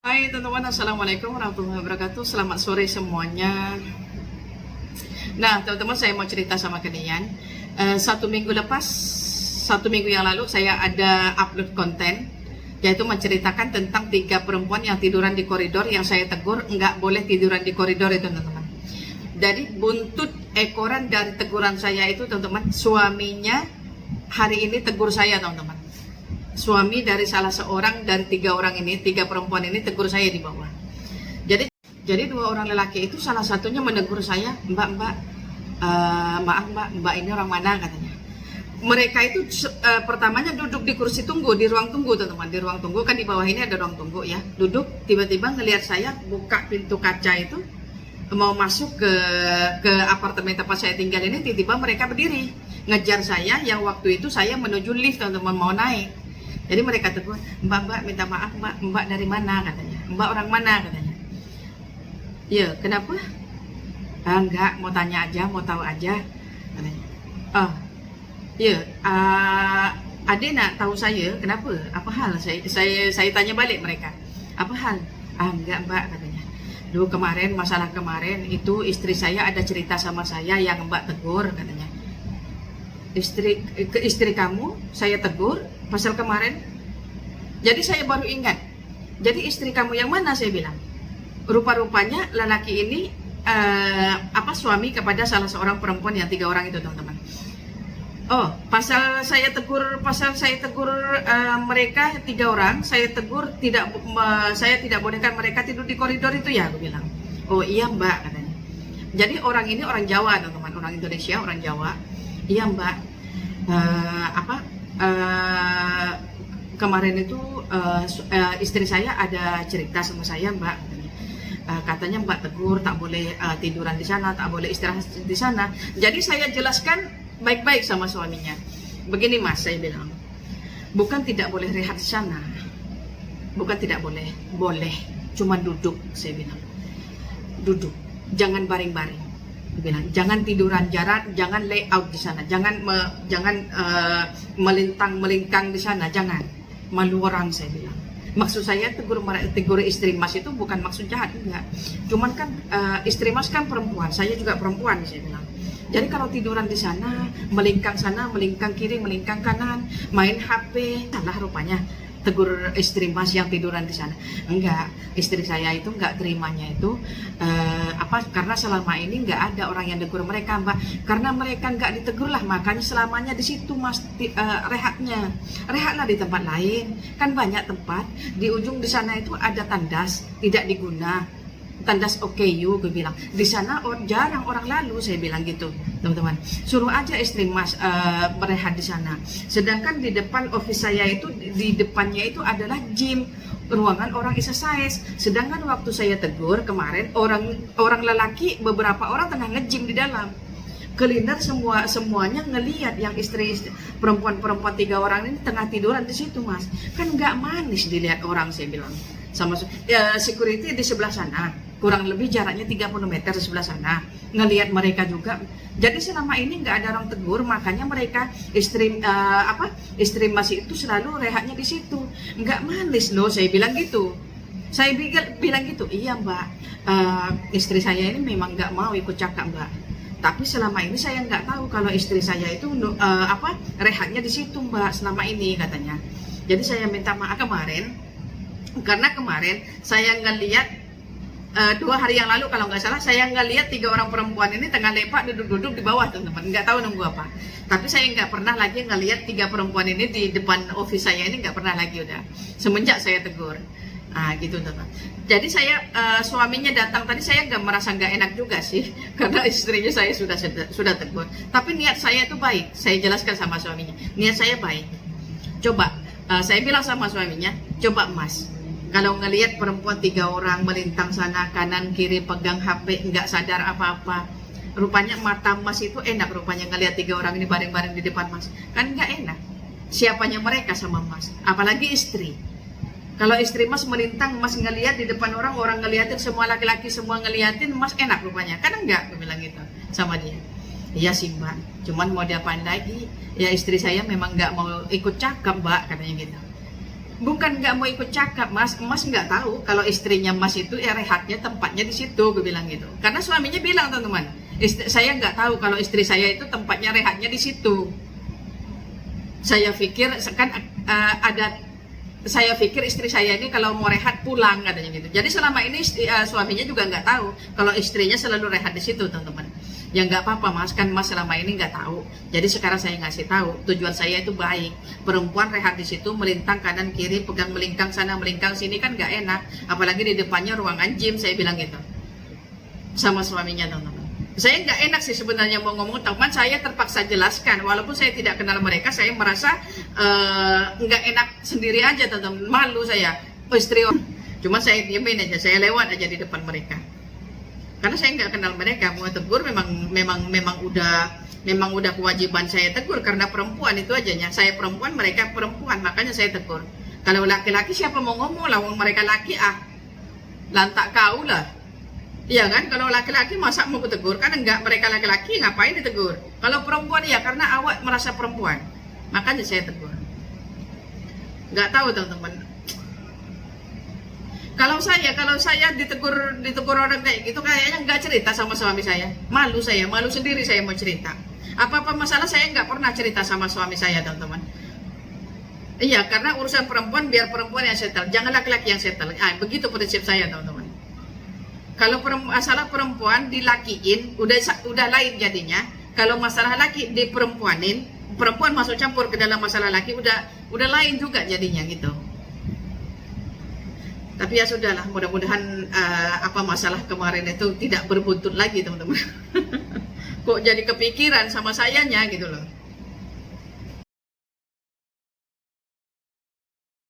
Hai teman-teman, Assalamualaikum warahmatullahi wabarakatuh. Selamat sore semuanya. Nah teman-teman, saya mau cerita sama kalian. Satu minggu yang lalu saya ada upload konten, yaitu menceritakan tentang 3 perempuan yang tiduran di koridor, yang saya tegur nggak boleh tiduran di koridor itu teman-teman. Jadi buntut ekoran dari teguran saya itu teman-teman, suaminya hari ini tegur saya teman-teman. Suami dari salah seorang dari 3 orang ini, 3 perempuan ini tegur saya di bawah. Jadi 2 orang lelaki itu salah satunya menegur saya, maaf mbak ini orang mana katanya. Mereka itu pertamanya duduk di kursi tunggu, di ruang tunggu teman-teman. Di ruang tunggu kan di bawah ini ada ruang tunggu ya. Duduk, tiba-tiba ngelihat saya buka pintu kaca itu, mau masuk ke apartemen tempat saya tinggal ini. Tiba-tiba mereka berdiri ngejar saya, yang waktu itu saya menuju lift teman-teman, mau naik. Jadi mereka tegur, mbak minta maaf mbak dari mana katanya, mbak orang mana katanya. Ya kenapa? Enggak, mau tanya aja, mau tahu aja katanya. Oh ya, Ade nak tahu saya kenapa, apa hal? Saya tanya balik mereka, apa hal? Enggak mbak katanya. Dulu masalah kemarin itu istri saya ada cerita sama saya yang mbak tegur katanya. Istri kamu saya tegur pasal kemarin. Jadi saya baru ingat, jadi istri kamu yang mana, saya bilang. Rupa-rupanya lelaki ini suami kepada salah seorang perempuan yang 3 orang itu teman-teman. Oh, pasal saya tegur mereka 3 orang, saya tegur saya tidak bolehkan mereka tidur di koridor itu ya, aku bilang. Oh iya mbak katanya. Jadi orang ini orang Jawa teman-teman, orang Indonesia, orang Jawa. Iya mbak, kemarin itu istri saya ada cerita sama saya mbak, katanya mbak tegur tak boleh tiduran di sana, tak boleh istirahat di sana. Jadi saya jelaskan baik-baik sama suaminya. Begini mas, saya bilang, bukan tidak boleh rehat di sana, bukan tidak boleh, boleh, cuma duduk, saya bilang, duduk, jangan baring-baring. Bilang, jangan tiduran jarak, jangan layout di sana, jangan melintang-melingkang di sana, jangan malu orang, saya bilang. Maksud saya tegur istri mas itu bukan maksud jahat, enggak. Cuman kan istri mas kan perempuan, saya juga perempuan, saya bilang. Jadi kalau tiduran di sana, melingkang kiri, melingkang kanan, main HP, salah rupanya. Tegur istri mas yang tiduran di sana. Enggak, istri saya itu enggak terimanya itu karena selama ini enggak ada orang yang tegur mereka mbak, karena mereka enggak ditegur lah, makanya selamanya di situ mas rehatlah di tempat lain, kan banyak tempat di ujung di sana itu ada tandas tidak diguna, tandas OKU, gue bilang di sana jarang orang lalu, saya bilang gitu teman-teman. Suruh aja istri mas berehat di sana. Sedangkan di depan office saya itu, di depannya itu adalah gym, ruangan orang exercise. Sedangkan waktu saya tegur kemarin, orang lelaki beberapa orang tengah nge-gym di dalam. Cleaner semuanya ngelihat yang istri perempuan 3 orang ini tengah tiduran di situ mas. Kan nggak manis dilihat orang, saya bilang. Sama security di sebelah sana, kurang lebih jaraknya 30 meter di sebelah sana, ngelihat mereka juga. Jadi selama ini nggak ada orang tegur, makanya mereka istri masih itu selalu rehatnya di situ. Nggak manis loh, saya bilang gitu. Saya bilang gitu, iya mbak, istri saya ini memang nggak mau ikut cakap mbak. Tapi selama ini saya nggak tahu kalau istri saya itu rehatnya di situ mbak selama ini katanya. Jadi saya minta maaf kemarin, karena kemarin saya ngelihat 2 hari yang lalu kalau nggak salah, saya ngelihat 3 orang perempuan ini tengah lepak duduk-duduk di bawah teman-teman, nggak tahu nunggu apa. Tapi saya nggak pernah lagi ngelihat 3 perempuan ini di depan office saya ini, nggak pernah lagi udah semenjak saya tegur. Gitu teman. Jadi saya suaminya datang tadi, saya nggak merasa nggak enak juga sih karena istrinya saya sudah tegur. Tapi niat saya itu baik, saya jelaskan sama suaminya, niat saya baik. Coba saya bilang sama suaminya, coba mas, kalau ngelihat perempuan 3 orang melintang sana kanan kiri pegang HP nggak sadar apa-apa, rupanya mata mas itu enak rupanya ngelihat 3 orang ini bareng-bareng di depan mas, kan nggak enak. Siapanya mereka sama mas, apalagi istri. Kalau istri mas melintang, mas ngelihat di depan orang ngeliatin, semua laki-laki semua ngeliatin, mas enak rupanya, kan enggak, aku bilang gitu sama dia. Iya sih mbak, cuman mau diapain lagi, ya istri saya memang nggak mau ikut cakap mbak, katanya gitu. Bukan nggak mau ikut cakap, Mas. Mas nggak tahu kalau istrinya Mas itu rehatnya tempatnya di situ, gue bilang gitu. Karena suaminya bilang, teman-teman, saya nggak tahu kalau istri saya itu tempatnya rehatnya di situ. Saya pikir kan saya pikir istri saya ini kalau mau rehat pulang, katanya gitu. Jadi selama ini suaminya juga nggak tahu kalau istrinya selalu rehat di situ, teman-teman. Ya nggak apa-apa, Mas, kan Mas selama ini nggak tahu. Jadi sekarang saya ngasih tahu, tujuan saya itu baik. Perempuan rehat di situ, melintang kanan kiri, pegang melingkang sana melingkang sini kan nggak enak. Apalagi di depannya ruangan gym, saya bilang gitu sama suaminya, teman-teman. Saya nggak enak sih sebenarnya mau ngomong, teman, saya terpaksa jelaskan. Walaupun saya tidak kenal mereka, saya merasa nggak enak sendiri aja, teman-teman. Malu saya, istri. Cuma saya diemin aja, saya lewat aja di depan mereka. Karena saya nggak kenal mereka, mau tegur memang udah kewajiban saya tegur karena perempuan itu ajanya. Saya perempuan, mereka perempuan, makanya saya tegur. Kalau laki-laki siapa mau ngomong lah, mereka laki lantak kau lah. Iya kan, kalau laki-laki masa mau tegur, kan enggak, mereka laki-laki ngapain ditegur. Kalau perempuan ya karena awak merasa perempuan, makanya saya tegur. Nggak tahu, teman-teman. Kalau saya ditegur orang kayak gitu, kayaknya nggak cerita sama suami saya. Malu sendiri saya mau cerita. Apa-apa masalah saya nggak pernah cerita sama suami saya, teman-teman. Iya, karena urusan perempuan biar perempuan yang settle, jangan laki-laki yang settle. Begitu prinsip saya, teman-teman. Kalau masalah perempuan dilakiin, udah lain jadinya. Kalau masalah laki diperempuanin, perempuan masuk campur ke dalam masalah laki, udah lain juga jadinya gitu. Tapi ya sudahlah, mudah-mudahan masalah kemarin itu tidak berbuntut lagi, teman-teman. Kok jadi kepikiran sama sayanya gitu loh.